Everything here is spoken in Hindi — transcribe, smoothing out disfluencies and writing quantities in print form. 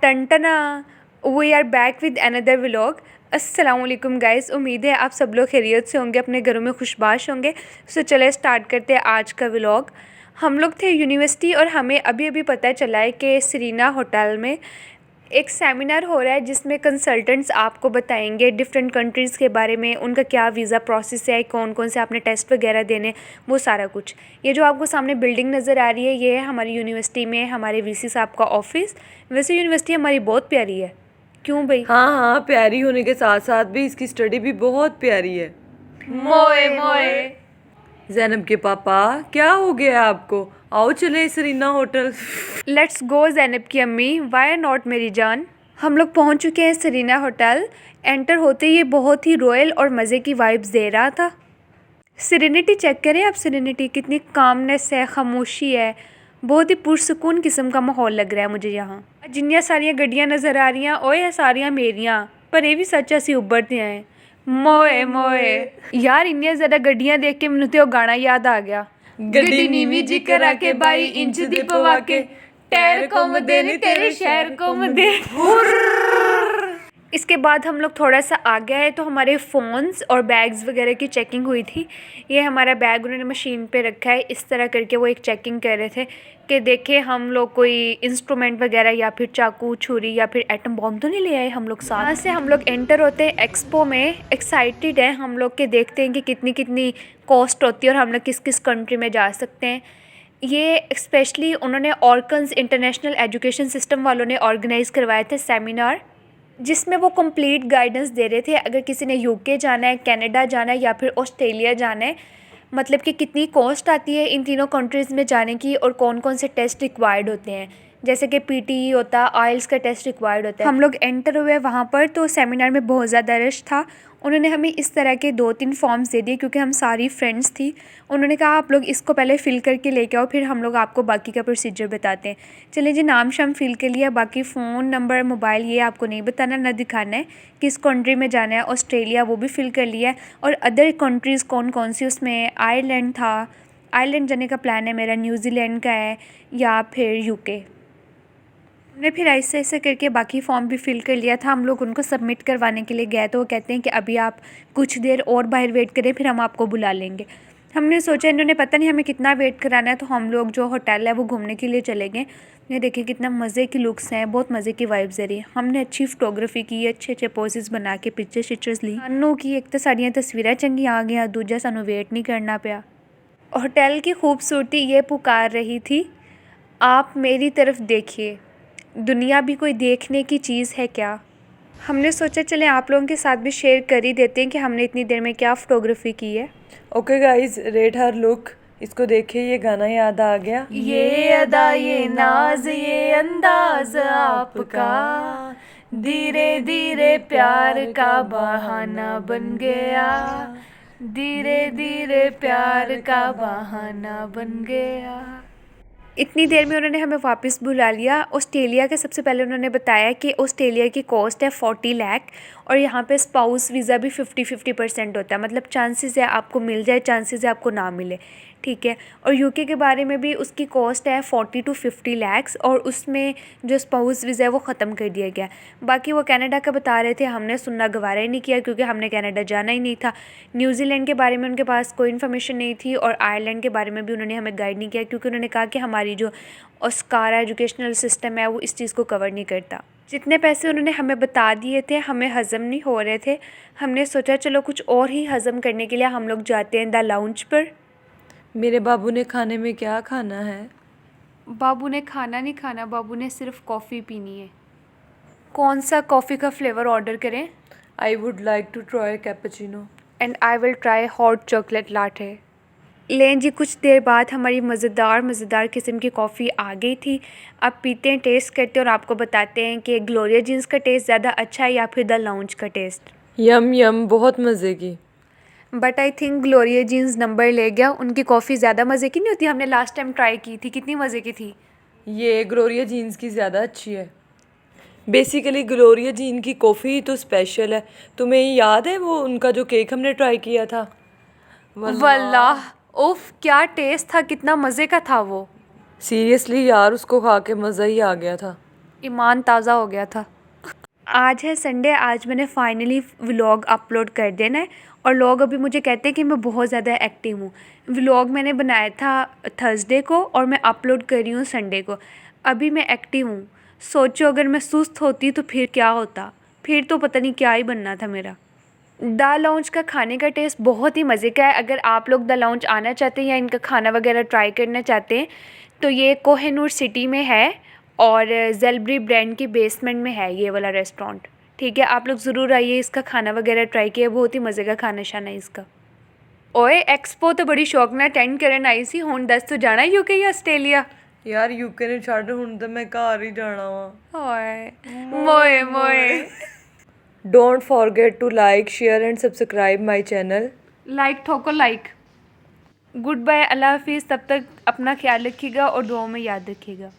टंटना we are back with another vlog. अस्सलामुअलैकुम गाइस, उम्मीद है आप सब लोग खैरियत से होंगे, अपने घरों में खुशबाश होंगे। सो चले स्टार्ट करते हैं आज का व्लॉग। हम लोग थे यूनिवर्सिटी और हमें अभी अभी पता चला है कि सरीना होटल में एक सेमिनार हो रहा है जिसमें कंसल्टेंट्स आपको बताएंगे डिफरेंट कंट्रीज़ के बारे में, उनका क्या वीज़ा प्रोसेस है, कौन कौन से आपने टेस्ट वगैरह देने, वो सारा कुछ। ये जो आपको सामने बिल्डिंग नज़र आ रही है ये है हमारी यूनिवर्सिटी में हमारे वीसी साहब का ऑफिस। वैसे यूनिवर्सिटी हमारी बहुत प्यारी है, क्यों भाई? हाँ, प्यारी होने के साथ साथ भी इसकी स्टडी भी बहुत प्यारी है। मोए मोए। ज़ैनब के पापा, क्या हो गया आपको? आओ चले Serena hotel. Let's go Zainab की अम्मी, वाई नॉट मेरी जान। हम लोग पहुंच चुके हैं सरीना होटल। एंटर होते ही ये बहुत ही रॉयल और मज़े की वाइब्स दे रहा था। सेरेनिटी चेक करें आप, सेरेनिटी कितनी कामनेस है, खामोशी है, बहुत ही पुरसुकून किस्म का माहौल लग रहा है मुझे यहाँ। जिन्नियाँ सारियाँ गड्डियाँ नज़र आ रही हैं ओए सारियाँ मेरियाँ, पर ये भी सच असी उभरते हैं। मोए मोए यार, इन्नियाँ ज़्यादा गड्डियाँ देख के मैनू तो गाना याद आ गया। गड्डी नीवी जी करा के 22 इंच दी पवा के, टायर घूमदे नी तेरे शहर घूमदे। इसके बाद हम लोग थोड़ा सा आ गए तो हमारे फ़ोन्स और बैग्स वगैरह की चेकिंग हुई थी। ये हमारा बैग उन्होंने मशीन पे रखा है, इस तरह करके वो एक चेकिंग कर रहे थे कि देखें हम लोग कोई इंस्ट्रूमेंट वगैरह या फिर चाकू छुरी या फिर एटम बॉम्ब तो नहीं ले आए हम लोग साथ। यहाँ से हम लोग एंटर होते हैं एक्सपो में। एक्साइटेड है हम लोग के, देखते हैं कि कितनी कितनी कॉस्ट होती है और हम लोग किस किस कंट्री में जा सकते हैं। ये स्पेशली उन्होंने ऑर्कन्स इंटरनेशनल एजुकेशन सिस्टम वालों ने ऑर्गेनाइज़ करवाए थे सेमिनार, जिसमें वो कंप्लीट गाइडेंस दे रहे थे अगर किसी ने यूके जाना है, कनाडा जाना है या फिर ऑस्ट्रेलिया जाना है, मतलब कि कितनी कॉस्ट आती है इन तीनों कंट्रीज़ में जाने की और कौन कौन से टेस्ट रिक्वायर्ड होते हैं। जैसे कि पीटीई होता है, आइल्स का टेस्ट रिक्वायर्ड होता है। हम लोग एंटर हुए वहाँ पर तो सेमिनार में बहुत ज़्यादा रश था। उन्होंने हमें इस तरह के 2-3 फॉर्म्स दे दिए क्योंकि हम सारी फ्रेंड्स थी। उन्होंने कहा आप लोग इसको पहले फ़िल करके लेके आओ, फिर हम लोग आपको बाकी का प्रोसीजर बताते हैं। चलिए जी, नाम शाम फ़िल कर लिया, बाकी फ़ोन नंबर मोबाइल ये आपको नहीं बताना ना दिखाना है, किस कंट्री में जाना है। ऑस्ट्रेलिया वो भी फ़िल कर लिया है और अदर कंट्रीज़ कौन कौन सी, उसमें आयरलैंड था, आयरलैंड जाने का प्लान है मेरा, न्यूजीलैंड का है या फिर यूके। हमने फिर ऐसे ऐसे करके बाकी फॉर्म भी फिल कर लिया था। हम लोग उनको सबमिट करवाने के लिए गए तो वो कहते हैं कि अभी आप कुछ देर और बाहर वेट करें, फिर हम आपको बुला लेंगे। हमने सोचा इन्होंने पता नहीं हमें कितना वेट कराना है, तो हम लोग जो होटल है वो घूमने के लिए चले गए। ये देखिए कितना मज़े की लुक्स हैं, बहुत मज़े की वाइब्स है रही। हमने अच्छी फोटोग्राफी की, अच्छे अच्छे पोजेस बना के पिक्चर्स शिक्चर्स ली। सानू की एक तो साड़ियाँ तस्वीरें चंगी आ गई, दूजा सानू वेट नहीं करना पाया। होटल की खूबसूरती ये पुकार रही थी, आप मेरी तरफ देखिए, दुनिया भी कोई देखने की चीज़ है क्या। हमने सोचा चलें आप लोगों के साथ भी शेयर कर ही देते हैं कि हमने इतनी देर में क्या फ़ोटोग्राफी की है। ओके गाइस, रेट हर लुक। इसको देखिए, ये गाना याद आ गया। ये अदा ये नाज ये अंदाज आपका, धीरे धीरे प्यार का बहाना बन गया, धीरे धीरे प्यार का बहाना बन गया। इतनी देर में उन्होंने हमें वापस बुला लिया। ऑस्ट्रेलिया के सबसे पहले उन्होंने बताया कि ऑस्ट्रेलिया की कॉस्ट है 40 लाख और यहाँ पे स्पाउस वीज़ा भी 50-50% होता है, मतलब चांसेस है आपको मिल जाए, चांसेस है आपको ना मिले, ठीक है। और यूके के बारे में भी उसकी कॉस्ट है 40 to 50 लाख और उसमें जो स्पाउस वीज़ा है वो ख़त्म कर दिया गया। बाकी वो कनाडा का बता रहे थे, हमने सुनना गवारा ही नहीं किया क्योंकि हमने कनाडा जाना ही नहीं था। न्यूजीलैंड के बारे में उनके पास कोई इन्फॉर्मेशन नहीं थी और आयरलैंड के बारे में भी उन्होंने हमें गाइड नहीं किया क्योंकि उन्होंने कहा कि हमारी जो ऑस्कारा एजुकेशनल सिस्टम है वो इस चीज़ को कवर नहीं करता। जितने पैसे उन्होंने हमें बता दिए थे हमें हज़म नहीं हो रहे थे। हमने सोचा चलो कुछ और ही हज़म करने के लिए हम लोग जाते हैं द लाउंज पर। मेरे बाबू ने खाने में क्या खाना है? बाबू ने खाना नहीं खाना, बाबू ने सिर्फ कॉफ़ी पीनी है। कौन सा कॉफ़ी का फ्लेवर ऑर्डर करें? I would like to try cappuccino and I will try hot chocolate latte. लें जी, कुछ देर बाद हमारी मज़ेदार किस्म की कॉफ़ी आ गई थी। अब पीते हैं, टेस्ट करते हैं और आपको बताते हैं कि ग्लोरिया जीन्स का टेस्ट ज़्यादा अच्छा है या फिर द लाउंज का टेस्ट। यम यम, बहुत मज़े की। But I think Gloria Jeans number ले गया, उनकी कॉफ़ी ज़्यादा मज़े की नहीं होती। हमने लास्ट टाइम ट्राई की थी, कितनी मज़े की थी। ये ग्लोरिया जीन्स की ज़्यादा अच्छी है। बेसिकली ग्लोरिया जीन की कॉफ़ी तो स्पेशल है। तुम्हें याद है वो उनका जो केक हमने ट्राई किया था? वल्लाह उफ, क्या टेस्ट था, कितना मज़े का था वो। सीरियसली यार, उसको खा के मज़ा ही आ गया था। ईमान ताज़ा हो गया था। आज है संडे, आज मैंने फाइनली व्लॉग अपलोड कर देना है और लोग अभी मुझे कहते हैं कि मैं बहुत ज़्यादा एक्टिव हूँ। व्लॉग मैंने बनाया था थर्सडे को और मैं अपलोड कर रही हूँ संडे को। अभी मैं एक्टिव हूँ। सोचो अगर मैं सुस्त होती तो फिर क्या होता, फिर तो पता नहीं क्या ही बनना था मेरा। द लाउंज का खाने का टेस्ट बहुत ही मज़े का है। अगर आप लोग द लाउंज आना चाहते हैं या इनका खाना वगैरह ट्राई करना चाहते हैं तो ये कोहिनूर सिटी में है और जेलबरी ब्रांड के बेसमेंट में है ये वाला रेस्टोरेंट। ठीक है, आप लोग ज़रूर आइए, इसका खाना वगैरह ट्राई किए, बहुत ही मज़े का खाना शाना है इसका। ओए एक्सपो तो बड़ी शौक ਨਾਲ ਅਟੈਂਡ ਕਰਨ ਆਈ ਸੀ, ਹੁਣ ਦੱਸ ਤੂੰ ਜਾਣਾ ਯੂਕੇ ਜਾਂ ਆਸਟ੍ਰੇਲੀਆ? ਯਾਰ ਯੂਕੇ ਨੂੰ ਛੱਡ, ਹੁਣ ਤਾਂ ਮੈਂ ਘਰ ਹੀ ਜਾਣਾ ਵਾ। ਓਏ ਮੋਏ ਮੋਏ। Don't forget to like share and subscribe my channel. Like ठोको लाइक। गुड बाय, अल्लाह हाफिज़। तब तक अपना ख्याल रखिएगा और दुआओं में याद रखिएगा।